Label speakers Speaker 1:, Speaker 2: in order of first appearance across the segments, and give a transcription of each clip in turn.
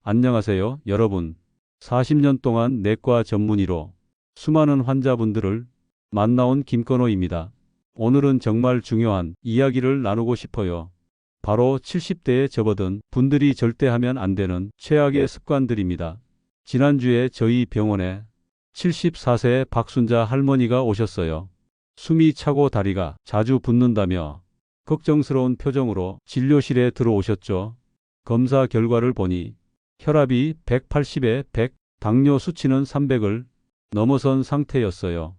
Speaker 1: 안녕하세요, 여러분. 40년 동안 내과 전문의로 수많은 환자분들을 만나온 김건호입니다. 오늘은 정말 중요한 이야기를 나누고 싶어요. 바로 70대에 접어든 분들이 절대 하면 안 되는 최악의 습관들입니다. 지난주에 저희 병원에 74세 박순자 할머니가 오셨어요. 숨이 차고 다리가 자주 붓는다며 걱정스러운 표정으로 진료실에 들어오셨죠. 검사 결과를 보니 혈압이 180에 100, 당뇨 수치는 300을 넘어선 상태였어요.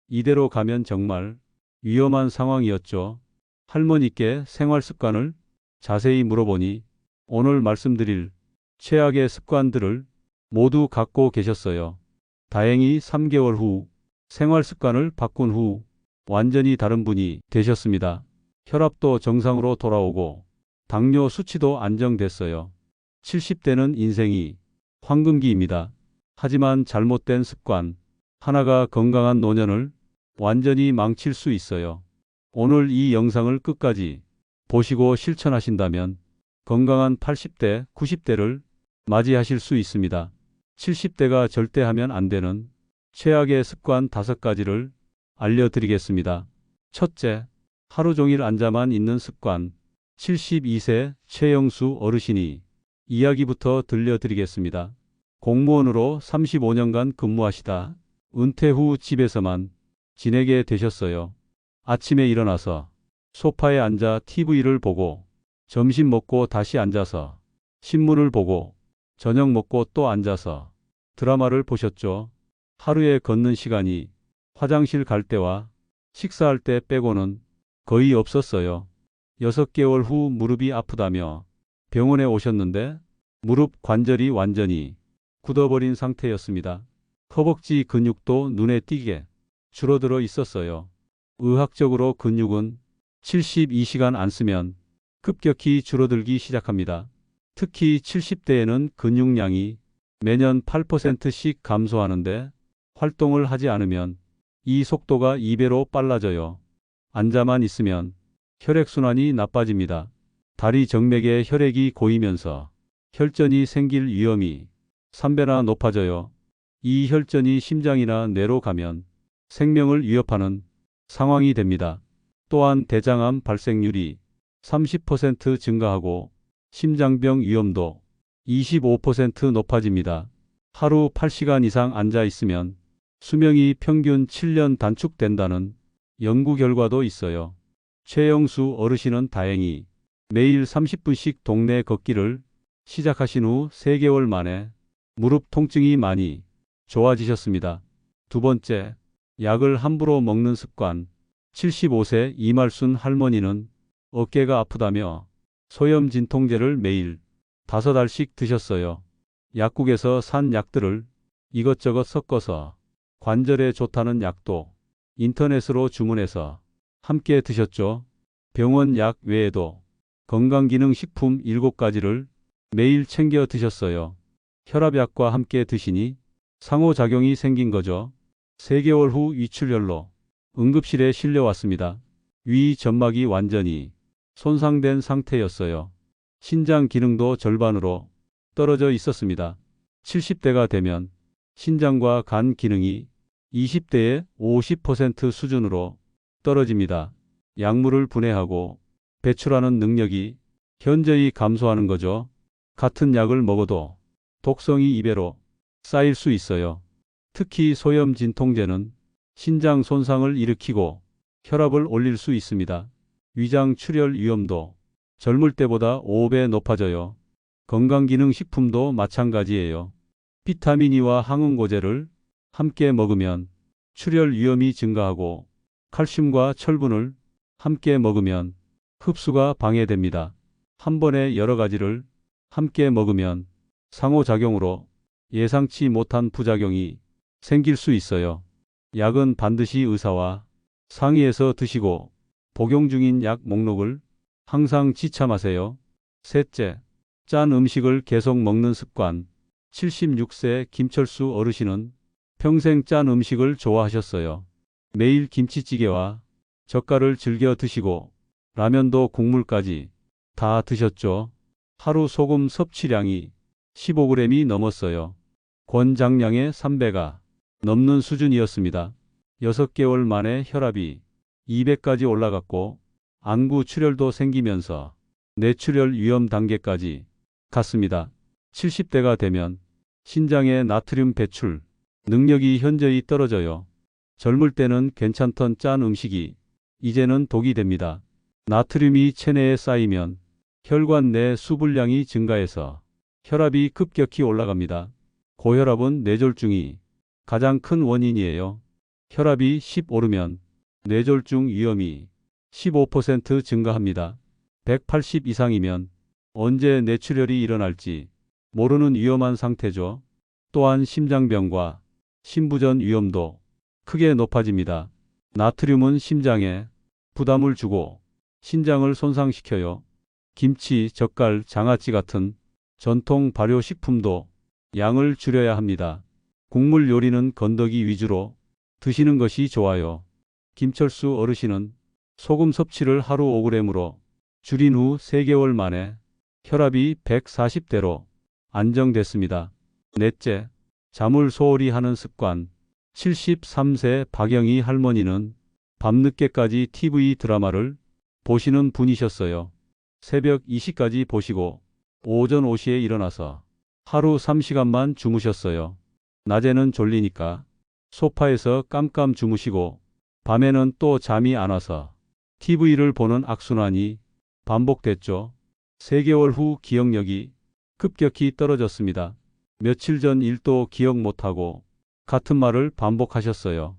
Speaker 1: 이대로 가면 정말 위험한 상황이었죠. 할머니께 생활 습관을 자세히 물어보니 오늘 말씀드릴 최악의 습관들을 모두 갖고 계셨어요. 다행히 3개월 후 생활 습관을 바꾼 후 완전히 다른 분이 되셨습니다. 혈압도 정상으로 돌아오고 당뇨 수치도 안정됐어요. 70대는 인생이 황금기입니다. 하지만 잘못된 습관 하나가 건강한 노년을 완전히 망칠 수 있어요. 오늘 이 영상을 끝까지 보시고 실천하신다면 건강한 80대, 90대를 맞이하실 수 있습니다. 70대가 절대 하면 안 되는 최악의 습관 5가지를 알려드리겠습니다. 첫째, 하루 종일 앉아만 있는 습관. 72세 최영수 어르신이 이야기부터 들려드리겠습니다. 공무원으로 35년간 근무하시다 은퇴 후 집에서만 지내게 되셨어요. 아침에 일어나서 소파에 앉아 TV를 보고 점심 먹고 다시 앉아서 신문을 보고 저녁 먹고 또 앉아서 드라마를 보셨죠. 하루에 걷는 시간이 화장실 갈 때와 식사할 때 빼고는 거의 없었어요. 6개월 후 무릎이 아프다며 병원에 오셨는데 무릎 관절이 완전히 굳어버린 상태였습니다. 허벅지 근육도 눈에 띄게 줄어들어 있었어요. 의학적으로 근육은 72시간 안 쓰면 급격히 줄어들기 시작합니다. 특히 70대에는 근육량이 매년 8%씩 감소하는데 활동을 하지 않으면 이 속도가 2배로 빨라져요. 앉아만 있으면 혈액순환이 나빠집니다. 다리 정맥에 혈액이 고이면서 혈전이 생길 위험이 3배나 높아져요. 이 혈전이 심장이나 뇌로 가면 생명을 위협하는 상황이 됩니다. 또한 대장암 발생률이 30% 증가하고 심장병 위험도 25% 높아집니다. 하루 8시간 이상 앉아 있으면 수명이 평균 7년 단축된다는 연구 결과도 있어요. 최영수 어르신은 다행히 매일 30분씩 동네 걷기를 시작하신 후 3개월 만에 무릎 통증이 많이 좋아지셨습니다. 두 번째, 약을 함부로 먹는 습관. 75세 이말순 할머니는 어깨가 아프다며 소염 진통제를 매일 5알씩 드셨어요. 약국에서 산 약들을 이것저것 섞어서 관절에 좋다는 약도 인터넷으로 주문해서 함께 드셨죠. 병원 약 외에도 건강기능식품 7가지를 매일 챙겨 드셨어요. 혈압약과 함께 드시니 상호작용이 생긴 거죠. 3개월 후 위출혈로 응급실에 실려왔습니다. 위 점막이 완전히 손상된 상태였어요. 신장 기능도 절반으로 떨어져 있었습니다. 70대가 되면 신장과 간 기능이 20대의 50% 수준으로 떨어집니다. 약물을 분해하고 배출하는 능력이 현저히 감소하는 거죠. 같은 약을 먹어도 독성이 2배로 쌓일 수 있어요. 특히 소염 진통제는 신장 손상을 일으키고 혈압을 올릴 수 있습니다. 위장 출혈 위험도 젊을 때보다 5배 높아져요. 건강기능식품도 마찬가지예요. 비타민 E와 항응고제를 함께 먹으면 출혈 위험이 증가하고 칼슘과 철분을 함께 먹으면 흡수가 방해됩니다. 한 번에 여러 가지를 함께 먹으면 상호작용으로 예상치 못한 부작용이 생길 수 있어요. 약은 반드시 의사와 상의해서 드시고 복용 중인 약 목록을 항상 지참하세요. 셋째, 짠 음식을 계속 먹는 습관. 76세 김철수 어르신은 평생 짠 음식을 좋아하셨어요. 매일 김치찌개와 젓갈을 즐겨 드시고 라면도 국물까지 다 드셨죠. 하루 소금 섭취량이 15g이 넘었어요. 권장량의 3배가 넘는 수준이었습니다. 6개월 만에 혈압이 200까지 올라갔고 안구 출혈도 생기면서 뇌출혈 위험 단계까지 갔습니다. 70대가 되면 신장의 나트륨 배출 능력이 현저히 떨어져요. 젊을 때는 괜찮던 짠 음식이 이제는 독이 됩니다. 나트륨이 체내에 쌓이면 혈관 내 수분량이 증가해서 혈압이 급격히 올라갑니다. 고혈압은 뇌졸중이 가장 큰 원인이에요. 혈압이 10 오르면 뇌졸중 위험이 15% 증가합니다. 180 이상이면 언제 뇌출혈이 일어날지 모르는 위험한 상태죠. 또한 심장병과 심부전 위험도 크게 높아집니다. 나트륨은 심장에 부담을 주고 신장을 손상시켜요. 김치, 젓갈, 장아찌 같은 전통 발효식품도 양을 줄여야 합니다. 국물 요리는 건더기 위주로 드시는 것이 좋아요. 김철수 어르신은 소금 섭취를 하루 5g으로 줄인 후 3개월 만에 혈압이 140대로 안정됐습니다. 넷째, 잠을 소홀히 하는 습관. 73세 박영희 할머니는 밤늦게까지 TV 드라마를 보시는 분이셨어요. 새벽 2시까지 보시고 오전 5시에 일어나서 하루 3시간만 주무셨어요. 낮에는 졸리니까 소파에서 깜깜 주무시고 밤에는 또 잠이 안 와서 TV를 보는 악순환이 반복됐죠. 3개월 후 기억력이 급격히 떨어졌습니다. 며칠 전 일도 기억 못하고 같은 말을 반복하셨어요.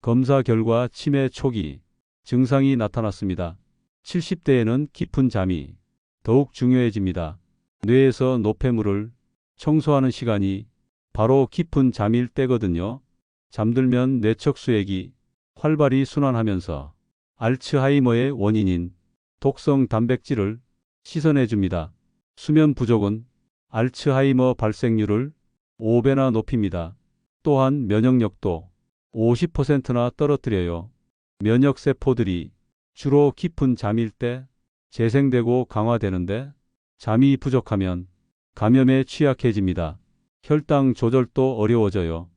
Speaker 1: 검사 결과 치매 초기 증상이 나타났습니다. 70대에는 깊은 잠이 더욱 중요해집니다. 뇌에서 노폐물을 청소하는 시간이 바로 깊은 잠일 때거든요. 잠들면 뇌척수액이 활발히 순환하면서 알츠하이머의 원인인 독성 단백질을 씻어내줍니다. 수면 부족은 알츠하이머 발생률을 5배나 높입니다. 또한 면역력도 50%나 떨어뜨려요. 면역세포들이 주로 깊은 잠일 때 재생되고 강화되는데 잠이 부족하면 감염에 취약해집니다. 혈당 조절도 어려워져요.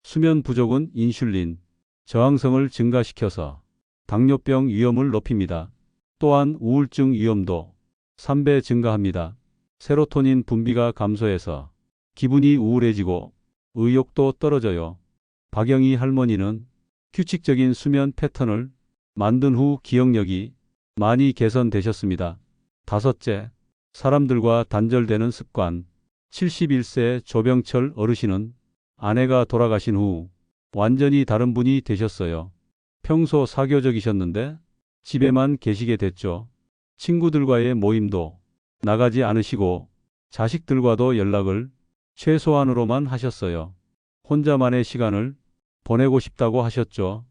Speaker 1: 수면 부족은 인슐린 저항성을 증가시켜서 당뇨병 위험을 높입니다. 또한 우울증 위험도 3배 증가합니다. 세로토닌 분비가 감소해서 기분이 우울해지고 의욕도 떨어져요. 박영희 할머니는 규칙적인 수면 패턴을 만든 후 기억력이 많이 개선되셨습니다. 다섯째, 사람들과 단절되는 습관. 71세 조병철 어르신은 아내가 돌아가신 후 완전히 다른 분이 되셨어요. 평소 사교적이셨는데 집에만 계시게 됐죠. 친구들과의 모임도 나가지 않으시고 자식들과도 연락을 최소한으로만 하셨어요. 혼자만의 시간을 보내고 싶다고 하셨죠.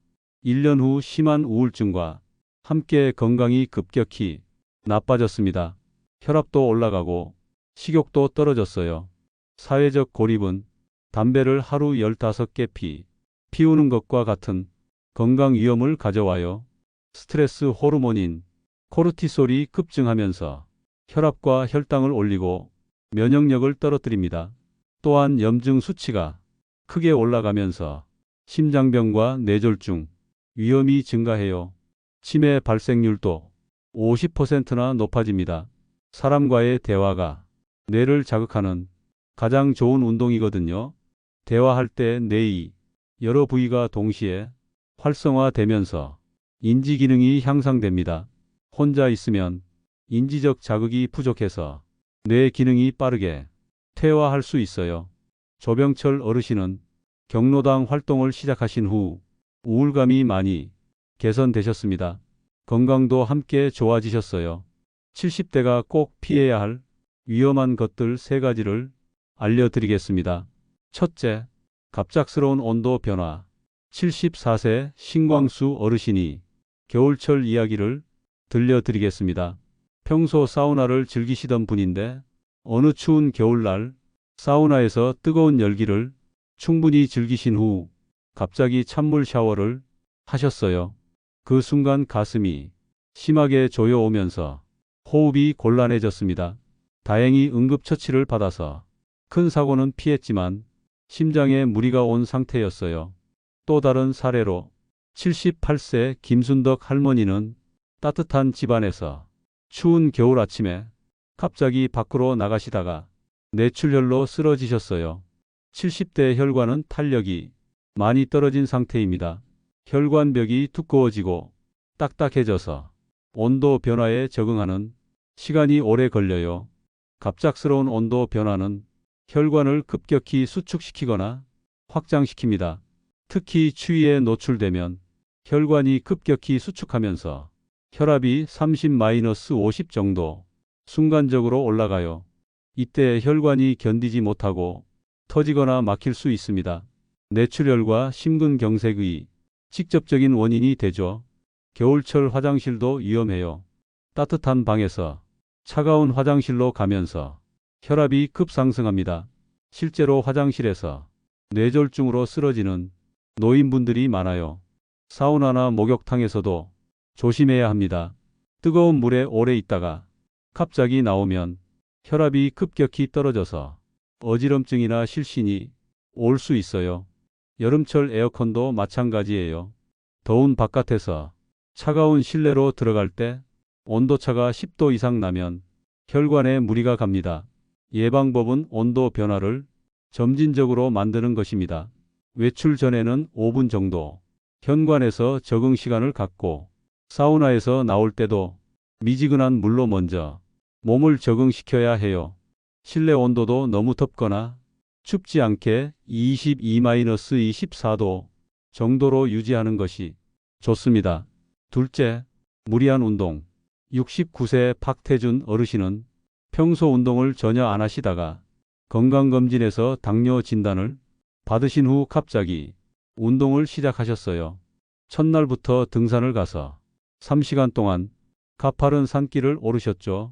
Speaker 1: 1년 후 심한 우울증과 함께 건강이 급격히 나빠졌습니다. 혈압도 올라가고 식욕도 떨어졌어요. 사회적 고립은 담배를 하루 15개 피우는 것과 같은 건강 위험을 가져와요. 스트레스 호르몬인 코르티솔이 급증하면서 혈압과 혈당을 올리고 면역력을 떨어뜨립니다. 또한 염증 수치가 크게 올라가면서 심장병과 뇌졸중 위험이 증가해요. 치매 발생률도 50%나 높아집니다. 사람과의 대화가 뇌를 자극하는 가장 좋은 운동이거든요. 대화할 때 뇌의 여러 부위가 동시에 활성화되면서 인지 기능이 향상됩니다. 혼자 있으면 인지적 자극이 부족해서 뇌 기능이 빠르게 퇴화할 수 있어요. 조병철 어르신은 경로당 활동을 시작하신 후 우울감이 많이 개선되셨습니다. 건강도 함께 좋아지셨어요. 70대가 꼭 피해야 할 위험한 것들 3가지를 알려드리겠습니다. 첫째, 갑작스러운 온도 변화. 74세 신광수 어르신이 겨울철 이야기를 들려드리겠습니다. 평소 사우나를 즐기시던 분인데 어느 추운 겨울날 사우나에서 뜨거운 열기를 충분히 즐기신 후 갑자기 찬물 샤워를 하셨어요. 그 순간 가슴이 심하게 조여오면서 호흡이 곤란해졌습니다. 다행히 응급처치를 받아서 큰 사고는 피했지만 심장에 무리가 온 상태였어요. 또 다른 사례로 78세 김순덕 할머니는 따뜻한 집안에서 추운 겨울 아침에 갑자기 밖으로 나가시다가 뇌출혈로 쓰러지셨어요. 70대 혈관은 탄력이 많이 떨어진 상태입니다. 혈관벽이 두꺼워지고 딱딱해져서 온도 변화에 적응하는 시간이 오래 걸려요. 갑작스러운 온도 변화는 혈관을 급격히 수축시키거나 확장시킵니다. 특히 추위에 노출되면 혈관이 급격히 수축하면서 혈압이 30-50 정도 순간적으로 올라가요. 이때 혈관이 견디지 못하고 터지거나 막힐 수 있습니다. 뇌출혈과 심근경색의 직접적인 원인이 되죠. 겨울철 화장실도 위험해요. 따뜻한 방에서 차가운 화장실로 가면서 혈압이 급상승합니다. 실제로 화장실에서 뇌졸중으로 쓰러지는 노인분들이 많아요. 사우나나 목욕탕에서도 조심해야 합니다. 뜨거운 물에 오래 있다가 갑자기 나오면 혈압이 급격히 떨어져서 어지럼증이나 실신이 올 수 있어요. 여름철 에어컨도 마찬가지예요. 더운 바깥에서 차가운 실내로 들어갈 때 온도차가 10도 이상 나면 혈관에 무리가 갑니다. 예방법은 온도 변화를 점진적으로 만드는 것입니다. 외출 전에는 5분 정도 현관에서 적응 시간을 갖고 사우나에서 나올 때도 미지근한 물로 먼저 몸을 적응시켜야 해요. 실내 온도도 너무 덥거나 춥지 않게 22-24도 정도로 유지하는 것이 좋습니다. 둘째, 무리한 운동. 69세 박태준 어르신은 평소 운동을 전혀 안 하시다가 건강검진에서 당뇨 진단을 받으신 후 갑자기 운동을 시작하셨어요. 첫날부터 등산을 가서 3시간 동안 가파른 산길을 오르셨죠.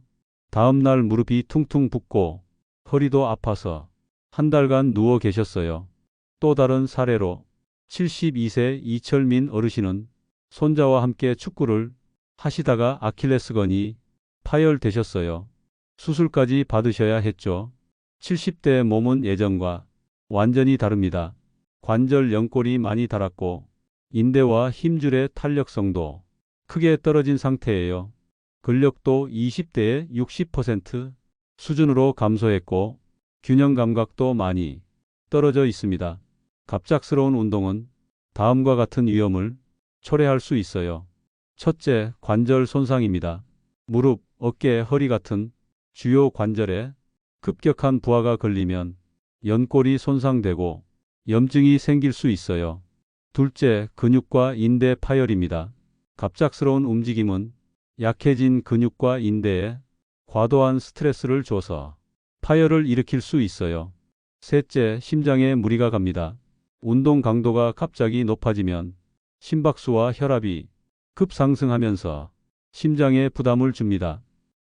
Speaker 1: 다음 날 무릎이 퉁퉁 붓고 허리도 아파서 한 달간 누워 계셨어요. 또 다른 사례로 72세 이철민 어르신은 손자와 함께 축구를 하시다가 아킬레스건이 파열되셨어요. 수술까지 받으셔야 했죠. 70대 몸은 예전과 완전히 다릅니다. 관절 연골이 많이 닳았고 인대와 힘줄의 탄력성도 크게 떨어진 상태예요. 근력도 20대의 60% 수준으로 감소했고 균형 감각도 많이 떨어져 있습니다. 갑작스러운 운동은 다음과 같은 위험을 초래할 수 있어요. 첫째, 관절 손상입니다. 무릎, 어깨, 허리 같은 주요 관절에 급격한 부하가 걸리면 연골이 손상되고 염증이 생길 수 있어요. 둘째, 근육과 인대 파열입니다. 갑작스러운 움직임은 약해진 근육과 인대에 과도한 스트레스를 줘서 파열을 일으킬 수 있어요. 셋째, 심장에 무리가 갑니다. 운동 강도가 갑자기 높아지면 심박수와 혈압이 급상승하면서 심장에 부담을 줍니다.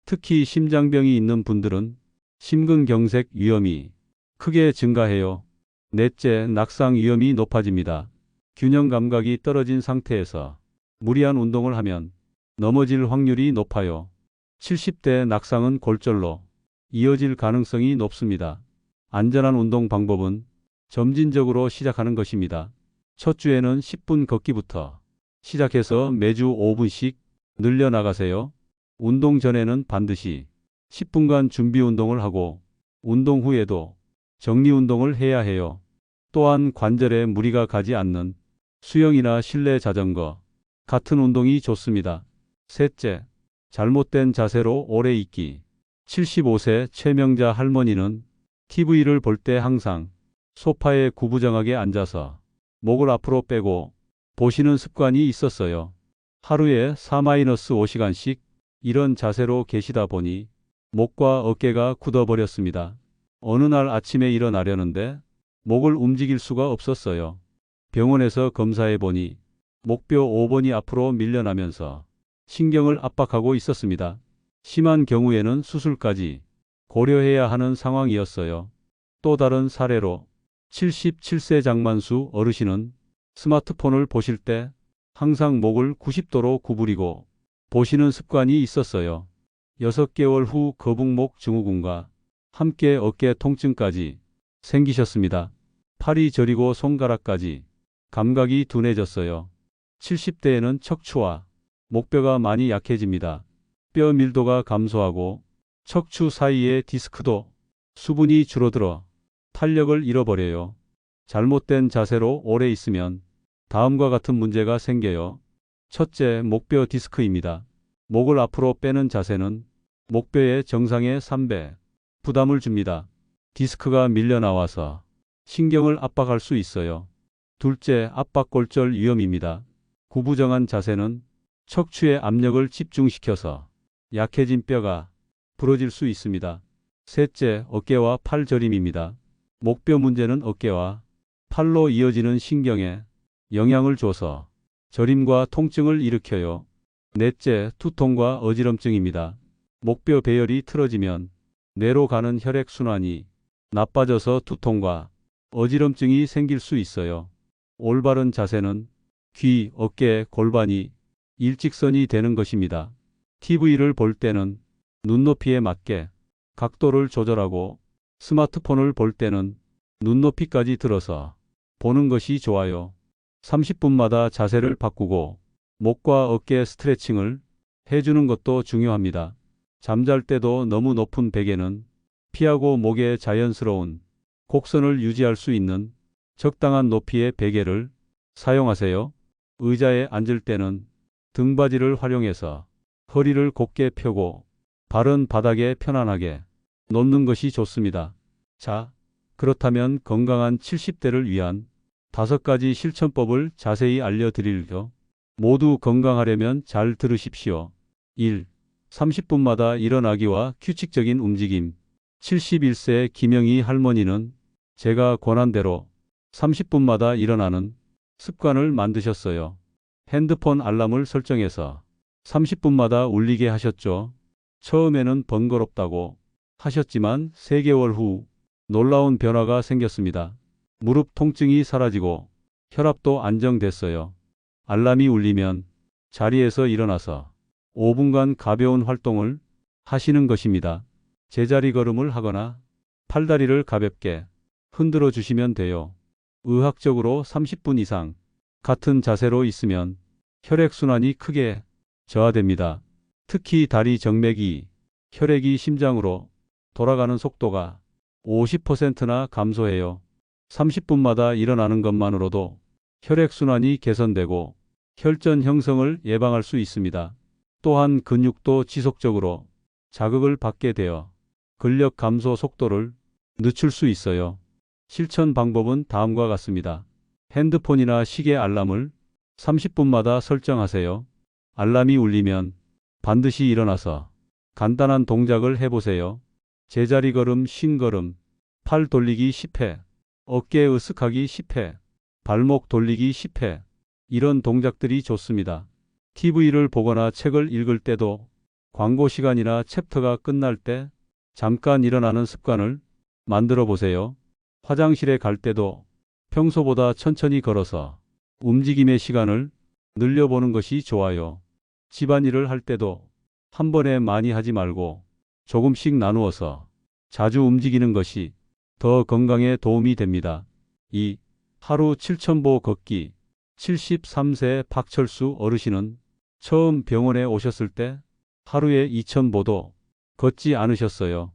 Speaker 1: 특히 심장병이 있는 분들은 심근경색 위험이 크게 증가해요. 넷째, 낙상 위험이 높아집니다. 균형 감각이 떨어진 상태에서 무리한 운동을 하면 넘어질 확률이 높아요. 70대 낙상은 골절로 이어질 가능성이 높습니다. 안전한 운동 방법은 점진적으로 시작하는 것입니다. 첫 주에는 10분 걷기부터 시작해서 매주 5분씩 늘려나가세요. 운동 전에는 반드시 10분간 준비 운동을 하고 운동 후에도 정리 운동을 해야 해요. 또한 관절에 무리가 가지 않는 수영이나 실내 자전거 같은 운동이 좋습니다. 셋째, 잘못된 자세로 오래 있기. 75세 최명자 할머니는 TV를 볼 때 항상 소파에 구부정하게 앉아서 목을 앞으로 빼고 보시는 습관이 있었어요. 하루에 4-5시간씩 이런 자세로 계시다 보니 목과 어깨가 굳어버렸습니다. 어느 날 아침에 일어나려는데 목을 움직일 수가 없었어요. 병원에서 검사해 보니 목뼈 5번이 앞으로 밀려나면서 신경을 압박하고 있었습니다. 심한 경우에는 수술까지 고려해야 하는 상황이었어요. 또 다른 사례로 77세 장만수 어르신은 스마트폰을 보실 때 항상 목을 90도로 구부리고 보시는 습관이 있었어요. 6개월 후 거북목 증후군과 함께 어깨 통증까지 생기셨습니다. 팔이 저리고 손가락까지 감각이 둔해졌어요. 70대에는 척추와 목뼈가 많이 약해집니다. 뼈 밀도가 감소하고 척추 사이의 디스크도 수분이 줄어들어 탄력을 잃어버려요. 잘못된 자세로 오래 있으면 다음과 같은 문제가 생겨요. 첫째, 목뼈 디스크입니다. 목을 앞으로 빼는 자세는 목뼈의 정상의 3배 부담을 줍니다. 디스크가 밀려 나와서 신경을 압박할 수 있어요. 둘째, 압박골절 위험입니다. 구부정한 자세는 척추의 압력을 집중시켜서 약해진 뼈가 부러질 수 있습니다. 셋째, 어깨와 팔 저림입니다. 목뼈 문제는 어깨와 팔로 이어지는 신경에 영향을 줘서 저림과 통증을 일으켜요. 넷째, 두통과 어지럼증입니다. 목뼈 배열이 틀어지면 뇌로 가는 혈액순환이 나빠져서 두통과 어지럼증이 생길 수 있어요. 올바른 자세는 귀, 어깨, 골반이 일직선이 되는 것입니다. TV를 볼 때는 눈높이에 맞게 각도를 조절하고 스마트폰을 볼 때는 눈높이까지 들어서 보는 것이 좋아요. 30분마다 자세를 바꾸고 목과 어깨 스트레칭을 해주는 것도 중요합니다. 잠잘 때도 너무 높은 베개는 피하고 목에 자연스러운 곡선을 유지할 수 있는 적당한 높이의 베개를 사용하세요. 의자에 앉을 때는 등받이를 활용해서 허리를 곧게 펴고 발은 바닥에 편안하게 놓는 것이 좋습니다. 자, 그렇다면 건강한 70대를 위한 5가지 실천법을 자세히 알려드릴게요. 모두 건강하려면 잘 들으십시오. 1. 30분마다 일어나기와 규칙적인 움직임. 71세 김영희 할머니는 제가 권한 대로 30분마다 일어나는 습관을 만드셨어요. 핸드폰 알람을 설정해서 30분마다 울리게 하셨죠. 처음에는 번거롭다고 하셨지만 3개월 후 놀라운 변화가 생겼습니다. 무릎 통증이 사라지고 혈압도 안정됐어요. 알람이 울리면 자리에서 일어나서 5분간 가벼운 활동을 하시는 것입니다. 제자리 걸음을 하거나 팔다리를 가볍게 흔들어 주시면 돼요. 의학적으로 30분 이상 같은 자세로 있으면 혈액순환이 크게 저하됩니다. 특히 다리 정맥이 혈액이 심장으로 돌아가는 속도가 50%나 감소해요. 30분마다 일어나는 것만으로도 혈액순환이 개선되고 혈전 형성을 예방할 수 있습니다. 또한 근육도 지속적으로 자극을 받게 되어 근력 감소 속도를 늦출 수 있어요. 실천 방법은 다음과 같습니다. 핸드폰이나 시계 알람을 30분마다 설정하세요. 알람이 울리면 반드시 일어나서 간단한 동작을 해보세요. 제자리 걸음 50걸음, 팔 돌리기 10회, 어깨 으쓱하기 10회, 발목 돌리기 10회. 이런 동작들이 좋습니다. TV를 보거나 책을 읽을 때도 광고 시간이나 챕터가 끝날 때 잠깐 일어나는 습관을 만들어 보세요. 화장실에 갈 때도 평소보다 천천히 걸어서 움직임의 시간을 늘려보는 것이 좋아요. 집안일을 할 때도 한 번에 많이 하지 말고 조금씩 나누어서 자주 움직이는 것이 더 건강에 도움이 됩니다. 2. 하루 7,000보 걷기. 73세 박철수 어르신은 처음 병원에 오셨을 때 하루에 2,000보도 걷지 않으셨어요.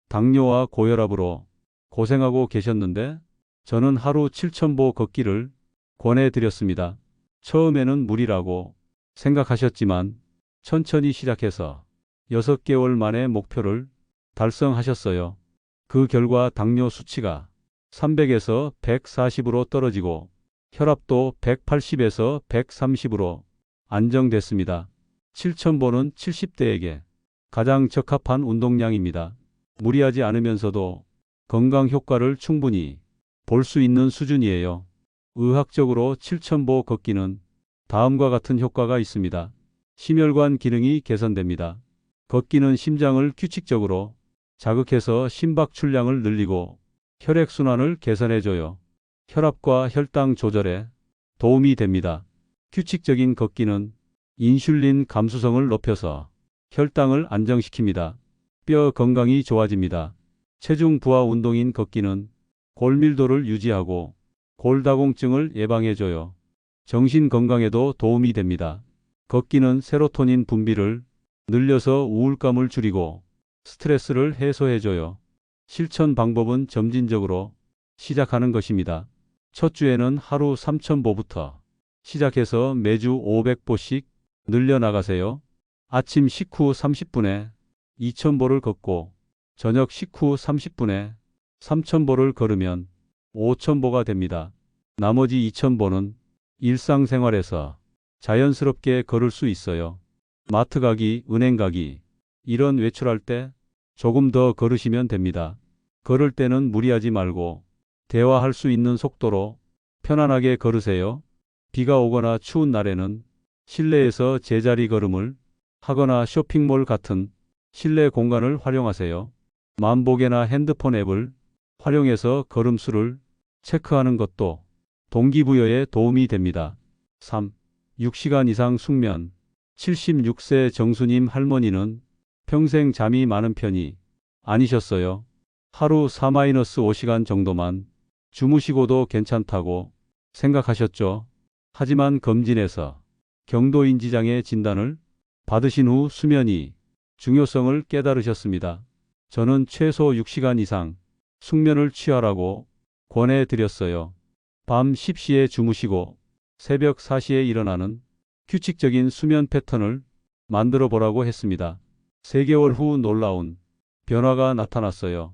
Speaker 1: 당뇨와 고혈압으로 고생하고 계셨는데 저는 하루 7,000보 걷기를 권해드렸습니다. 처음에는 무리라고 생각하셨지만 천천히 시작해서 6개월 만에 목표를 달성하셨어요. 그 결과 당뇨 수치가 300에서 140으로 떨어지고 혈압도 180에서 130으로 안정됐습니다. 7,000보는 70대에게 가장 적합한 운동량입니다. 무리하지 않으면서도 건강 효과를 충분히 볼 수 있는 수준이에요. 의학적으로 7,000보 걷기는 다음과 같은 효과가 있습니다. 심혈관 기능이 개선됩니다. 걷기는 심장을 규칙적으로 자극해서 심박 출량을 늘리고 혈액순환을 개선해줘요. 혈압과 혈당 조절에 도움이 됩니다. 규칙적인 걷기는 인슐린 감수성을 높여서 혈당을 안정시킵니다. 뼈 건강이 좋아집니다. 체중 부하 운동인 걷기는 골밀도를 유지하고 골다공증을 예방해줘요. 정신 건강에도 도움이 됩니다. 걷기는 세로토닌 분비를 늘려서 우울감을 줄이고 스트레스를 해소해줘요. 실천 방법은 점진적으로 시작하는 것입니다. 첫 주에는 하루 3,000보부터 시작해서 매주 500보씩 늘려나가세요. 아침 식후 30분에 2,000보를 걷고 저녁 식후 30분에 3,000보를 걸으면 5,000보가 됩니다. 나머지 2,000보는 일상생활에서 자연스럽게 걸을 수 있어요. 마트 가기, 은행 가기, 이런 외출할 때 조금 더 걸으시면 됩니다. 걸을 때는 무리하지 말고 대화할 수 있는 속도로 편안하게 걸으세요. 비가 오거나 추운 날에는 실내에서 제자리 걸음을 하거나 쇼핑몰 같은 실내 공간을 활용하세요. 만보계나 핸드폰 앱을 활용해서 걸음수를 체크하는 것도 동기부여에 도움이 됩니다. 3. 6시간 이상 숙면. 76세 정수님 할머니는 평생 잠이 많은 편이 아니셨어요. 하루 4-5시간 정도만 주무시고도 괜찮다고 생각하셨죠. 하지만 검진에서 경도인지장애 진단을 받으신 후 수면이 중요성을 깨달으셨습니다. 저는 최소 6시간 이상 숙면을 취하라고 권해드렸어요. 밤 10시에 주무시고 새벽 4시에 일어나는 규칙적인 수면 패턴을 만들어 보라고 했습니다. 3개월 후 놀라운 변화가 나타났어요.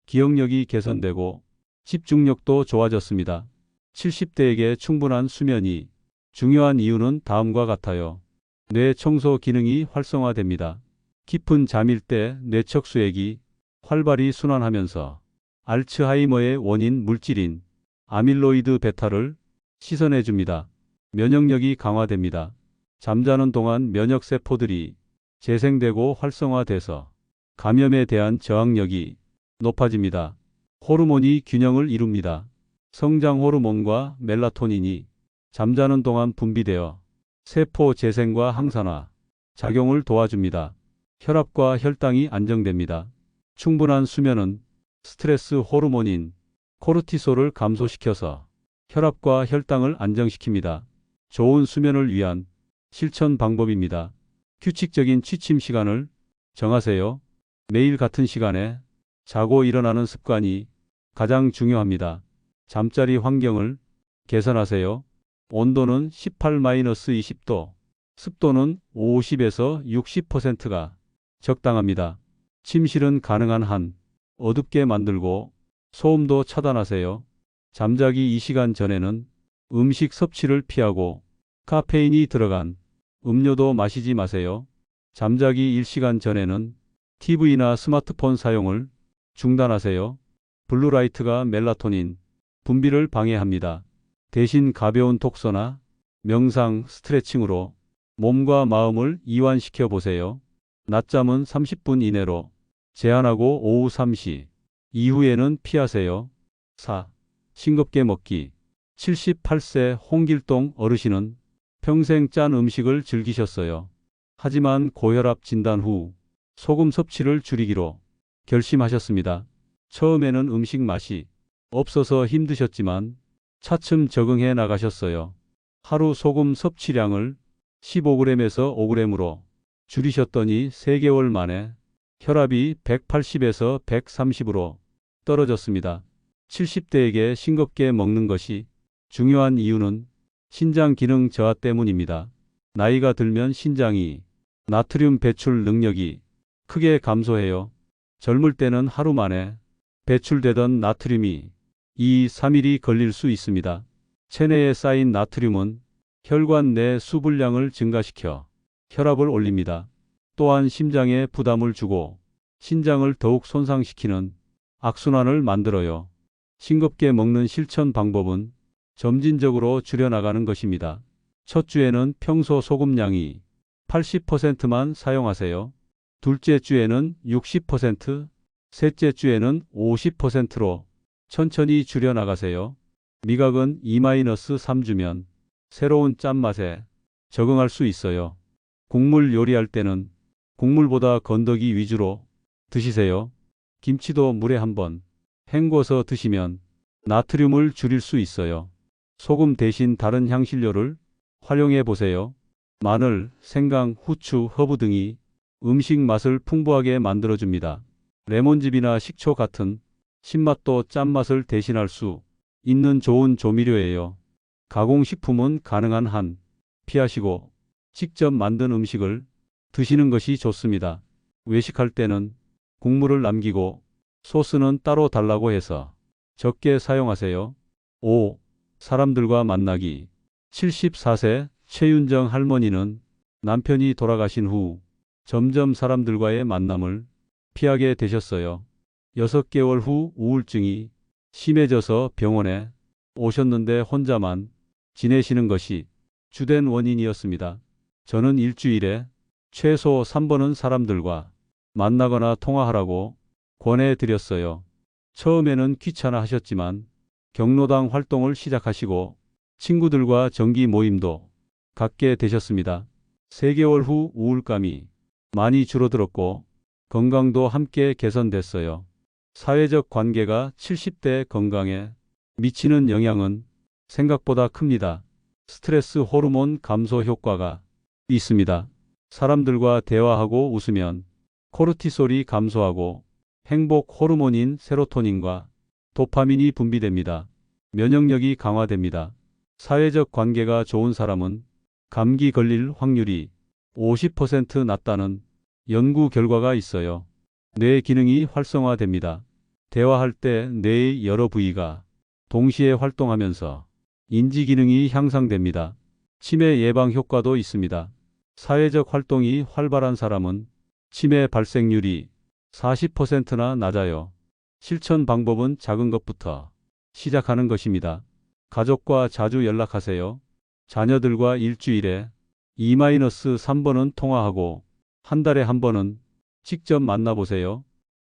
Speaker 1: 기억력이 개선되고 집중력도 좋아졌습니다. 70대에게 충분한 수면이 중요한 이유는 다음과 같아요. 뇌 청소 기능이 활성화됩니다. 깊은 잠일 때 뇌척수액이 활발히 순환하면서 알츠하이머의 원인 물질인 아밀로이드 베타를 씻어내 줍니다. 면역력이 강화됩니다. 잠자는 동안 면역세포들이 재생되고 활성화돼서 감염에 대한 저항력이 높아집니다. 호르몬이 균형을 이룹니다. 성장 호르몬과 멜라토닌이 잠자는 동안 분비되어 세포 재생과 항산화 작용을 도와줍니다. 혈압과 혈당이 안정됩니다. 충분한 수면은 스트레스 호르몬인 코르티솔을 감소시켜서 혈압과 혈당을 안정시킵니다. 좋은 수면을 위한 실천 방법입니다. 규칙적인 취침 시간을 정하세요. 매일 같은 시간에 자고 일어나는 습관이 가장 중요합니다. 잠자리 환경을 개선하세요. 온도는 18-20도, 습도는 50에서 60%가 적당합니다. 침실은 가능한 한 어둡게 만들고 소음도 차단하세요. 잠자기 2시간 전에는 음식 섭취를 피하고 카페인이 들어간 음료도 마시지 마세요. 잠자기 1시간 전에는 TV나 스마트폰 사용을 중단하세요. 블루라이트가 멜라토닌 분비를 방해합니다. 대신 가벼운 독서나 명상, 스트레칭으로 몸과 마음을 이완시켜 보세요. 낮잠은 30분 이내로 제한하고 오후 3시 이후에는 피하세요. 4. 싱겁게 먹기. 78세 홍길동 어르신은 평생 짠 음식을 즐기셨어요. 하지만 고혈압 진단 후 소금 섭취를 줄이기로 결심하셨습니다. 처음에는 음식 맛이 없어서 힘드셨지만 차츰 적응해 나가셨어요. 하루 소금 섭취량을 15g에서 5g으로 줄이셨더니 3개월 만에 혈압이 180에서 130으로 떨어졌습니다. 70대에게 싱겁게 먹는 것이 중요한 이유는 신장 기능 저하 때문입니다. 나이가 들면 신장이 나트륨 배출 능력이 크게 감소해요. 젊을 때는 하루 만에 배출되던 나트륨이 2-3일이 걸릴 수 있습니다. 체내에 쌓인 나트륨은 혈관 내 수분량을 증가시켜 혈압을 올립니다. 또한 심장에 부담을 주고 신장을 더욱 손상시키는 악순환을 만들어요. 싱겁게 먹는 실천 방법은 점진적으로 줄여나가는 것입니다. 첫 주에는 평소 소금량이 80%만 사용하세요. 둘째 주에는 60%, 셋째 주에는 50%로 천천히 줄여나가세요. 미각은 2-3주면 새로운 짠맛에 적응할 수 있어요. 국물 요리할 때는 국물보다 건더기 위주로 드시세요. 김치도 물에 한번 헹궈서 드시면 나트륨을 줄일 수 있어요. 소금 대신 다른 향신료를 활용해 보세요. 마늘, 생강, 후추, 허브 등이 음식 맛을 풍부하게 만들어줍니다. 레몬즙이나 식초 같은 신맛도 짠맛을 대신할 수 있는 좋은 조미료예요. 가공식품은 가능한 한 피하시고 직접 만든 음식을 드시는 것이 좋습니다. 외식할 때는 국물을 남기고 소스는 따로 달라고 해서 적게 사용하세요. 5. 사람들과 만나기. 74세 최윤정 할머니는 남편이 돌아가신 후 점점 사람들과의 만남을 피하게 되셨어요. 6개월 후 우울증이 심해져서 병원에 오셨는데 혼자만 지내시는 것이 주된 원인이었습니다. 저는 일주일에 최소 3번은 사람들과 만나거나 통화하라고 권해드렸어요. 처음에는 귀찮아 하셨지만 경로당 활동을 시작하시고 친구들과 정기 모임도 갖게 되셨습니다. 3개월 후 우울감이 많이 줄어들었고 건강도 함께 개선됐어요. 사회적 관계가 70대 건강에 미치는 영향은 생각보다 큽니다. 스트레스 호르몬 감소 효과가 있습니다. 사람들과 대화하고 웃으면 코르티솔이 감소하고 행복 호르몬인 세로토닌과 도파민이 분비됩니다. 면역력이 강화됩니다. 사회적 관계가 좋은 사람은 감기 걸릴 확률이 50% 낮다는 연구 결과가 있어요. 뇌 기능이 활성화됩니다. 대화할 때 뇌의 여러 부위가 동시에 활동하면서 인지 기능이 향상됩니다. 치매 예방 효과도 있습니다. 사회적 활동이 활발한 사람은 치매 발생률이 40%나 낮아요. 실천 방법은 작은 것부터 시작하는 것입니다. 가족과 자주 연락하세요. 자녀들과 일주일에 2-3번은 통화하고 한 달에 한 번은 직접 만나보세요.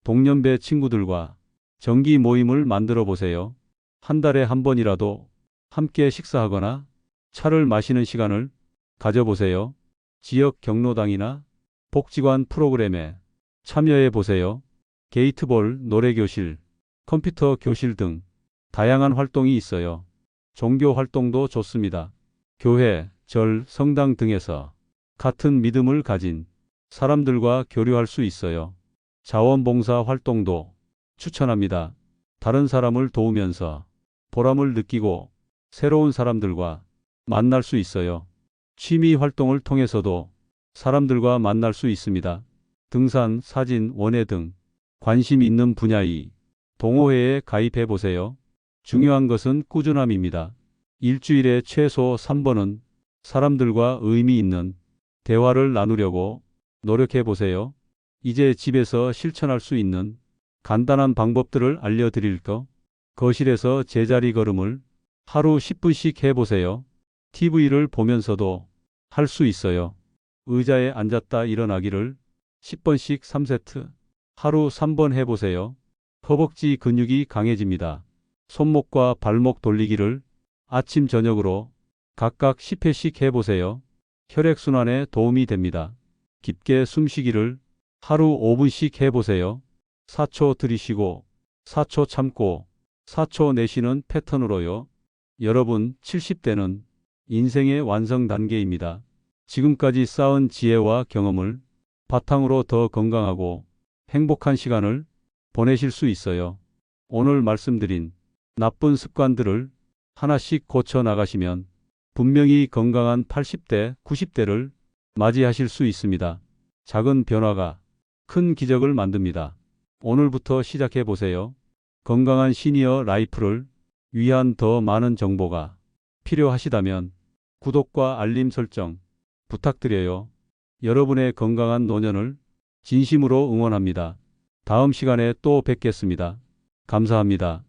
Speaker 1: 동년배 친구들과 정기 모임을 만들어 보세요. 한 달에 한 번이라도 함께 식사하거나 차를 마시는 시간을 가져보세요. 지역 경로당이나 복지관 프로그램에 참여해 보세요. 게이트볼, 노래교실, 컴퓨터 교실 등 다양한 활동이 있어요. 종교 활동도 좋습니다. 교회, 절, 성당 등에서 같은 믿음을 가진 사람들과 교류할 수 있어요. 자원봉사 활동도 추천합니다. 다른 사람을 도우면서 보람을 느끼고 새로운 사람들과 만날 수 있어요. 취미 활동을 통해서도 사람들과 만날 수 있습니다. 등산, 사진, 원예 등 관심 있는 분야의 동호회에 가입해 보세요. 중요한 것은 꾸준함입니다. 일주일에 최소 3번은 사람들과 의미 있는 대화를 나누려고 노력해 보세요. 이제 집에서 실천할 수 있는 간단한 방법들을 알려드릴까? 거실에서 제자리 걸음을 하루 10분씩 해보세요. TV를 보면서도 할 수 있어요. 의자에 앉았다 일어나기를 10번씩 3세트 하루 3번 해보세요. 허벅지 근육이 강해집니다. 손목과 발목 돌리기를 아침 저녁으로 각각 10회씩 해보세요. 혈액순환에 도움이 됩니다. 깊게 숨쉬기를 하루 5분씩 해보세요. 4초 들이쉬고 4초 참고 4초 내쉬는 패턴으로요. 여러분, 70대는 인생의 완성 단계입니다. 지금까지 쌓은 지혜와 경험을 바탕으로 더 건강하고 행복한 시간을 보내실 수 있어요. 오늘 말씀드린 나쁜 습관들을 하나씩 고쳐 나가시면 분명히 건강한 80대, 90대를 맞이하실 수 있습니다. 작은 변화가 큰 기적을 만듭니다. 오늘부터 시작해 보세요. 건강한 시니어 라이프를 위한 더 많은 정보가 필요하시다면 구독과 알림 설정 부탁드려요. 여러분의 건강한 노년을 진심으로 응원합니다. 다음 시간에 또 뵙겠습니다. 감사합니다.